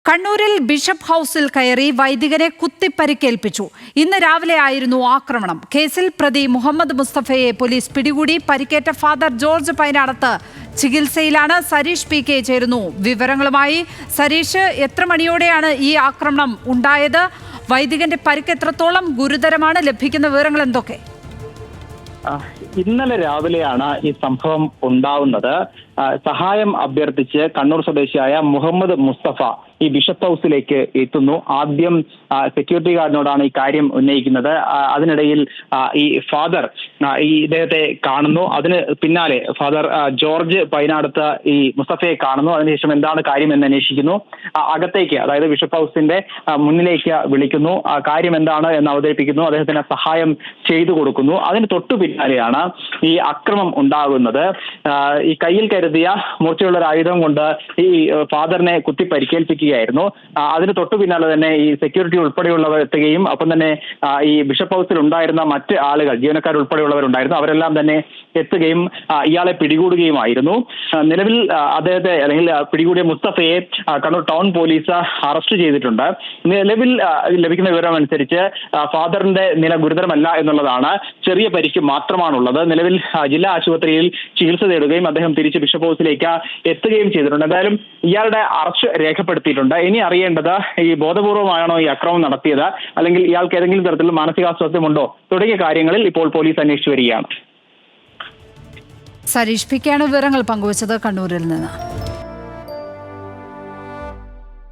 കണ്ണൂരിൽ ബിഷപ്പ് ഹൌസിൽ കയറി വൈദികരെ കുത്തിപ്പരിക്കേൽപ്പിച്ചു. ഇന്ന് രാവിലെ ആയിരുന്നു ആക്രമണം. കേസിൽ പ്രതി മുഹമ്മദ് മുസ്തഫയെ പോലീസ് പിടികൂടി. പരിക്കേറ്റ ഫാദർ ജോർജ് പൈനാടത്ത് ചികിത്സയിലാണ്. സരീഷ് പി കെ ചേരുന്നു വിവരങ്ങളുമായി. സരീഷ്, എത്ര മണിയോടെയാണ് ഈ ആക്രമണം ഉണ്ടായത്? വൈദികന്റെ പരിക്ക് എത്രത്തോളം ഗുരുതരമാണ്? ലഭിക്കുന്ന വിവരങ്ങൾ എന്തൊക്കെ? ഇന്നലെ രാവിലെയാണ് ഈ സംഭവം ഉണ്ടാവുന്നത്. സഹായം അഭ്യർത്ഥിച്ച് കണ്ണൂർ സ്വദേശിയായ മുഹമ്മദ് മുസ്തഫ ഈ ബിഷപ്പ് ഹൌസിലേക്ക് എത്തുന്നു. ആദ്യം സെക്യൂരിറ്റി ഗാർഡിനോടാണ് ഈ കാര്യം ഉന്നയിക്കുന്നത്. അതിനിടയിൽ ഈ ഫാദർ ഇദ്ദേഹത്തെ കാണുന്നു. അതിന് പിന്നാലെ ഫാദർ ജോർജ് പൈനാടത്ത് ഈ മുസ്തഫയെ കാണുന്നു. അതിനുശേഷം എന്താണ് കാര്യം എന്ന് അന്വേഷിക്കുന്നു. അകത്തേക്ക്, അതായത് ബിഷപ്പ് ഹൌസിന്റെ മുന്നിലേക്ക് വിളിക്കുന്നു. കാര്യം എന്താണ് എന്ന് അവതരിപ്പിക്കുന്നു. അദ്ദേഹത്തിന് സഹായം ചെയ്തു കൊടുക്കുന്നു. അതിന് തൊട്ടു പിന്നാലെയാണ് ഈ അക്രമം ഉണ്ടാകുന്നത്. ഈ കയ്യിൽ കരുതിയ മൂർച്ചയുള്ള ഒരു ആയുധം കൊണ്ട് ഈ ഫാദറിനെ കുത്തി പരിക്കേൽപ്പിക്കുകയായിരുന്നു. അതിന് തൊട്ടു പിന്നാലെ തന്നെ ഈ സെക്യൂരിറ്റി ഉൾപ്പെടെയുള്ളവർ എത്തുകയും ഒപ്പം തന്നെ ഈ ബിഷപ്പ് ഹൌസിൽ ഉണ്ടായിരുന്ന മറ്റ് ആളുകൾ, ജീവനക്കാർ ഉൾപ്പെടെയുള്ളവരുണ്ടായിരുന്നു, അവരെല്ലാം തന്നെ എത്തുകയും ഇയാളെ പിടികൂടുകയുമായിരുന്നു. നിലവിൽ അദ്ദേഹത്തെ, അല്ലെങ്കിൽ പിടികൂടിയ മുസ്തഫയെ കണ്ണൂർ ടൗൺ പോലീസ് അറസ്റ്റ് ചെയ്തിട്ടുണ്ട്. നിലവിൽ ലഭിക്കുന്ന വിവരം അനുസരിച്ച് ഫാദറിന്റെ നില ഗുരുതരമല്ല എന്നുള്ളതാണ്. ചെറിയ പരിക്ക് മാത്രമാണുള്ളത്. നിലവിൽ ജില്ലാ ആശുപത്രിയിൽ ചികിത്സ തേടുകയും അദ്ദേഹം തിരിച്ച് ബിഷപ്പ് ഹൌസിലേക്ക് എത്തുകയും ചെയ്തിട്ടുണ്ട്. എന്തായാലും ഇയാളുടെ അറസ്റ്റ് രേഖപ്പെടുത്തിയിട്ടുണ്ട്. ഇനി അറിയേണ്ടത് ഈ ബോധപൂർവമാണോ ഈ അക്രമം നടത്തിയത്, അല്ലെങ്കിൽ ഇയാൾക്ക് ഏതെങ്കിലും തരത്തിലുള്ള മാനസികാസ്വാസ്ഥ്യമുണ്ടോ തുടങ്ങിയ കാര്യങ്ങളിൽ ഇപ്പോൾ പോലീസ് അന്വേഷിച്ചു വരികയാണ്. സരീഷ് പി കെയാണ് വിവരങ്ങൾ പങ്കുവച്ചത് കണ്ണൂരിൽ നിന്ന്.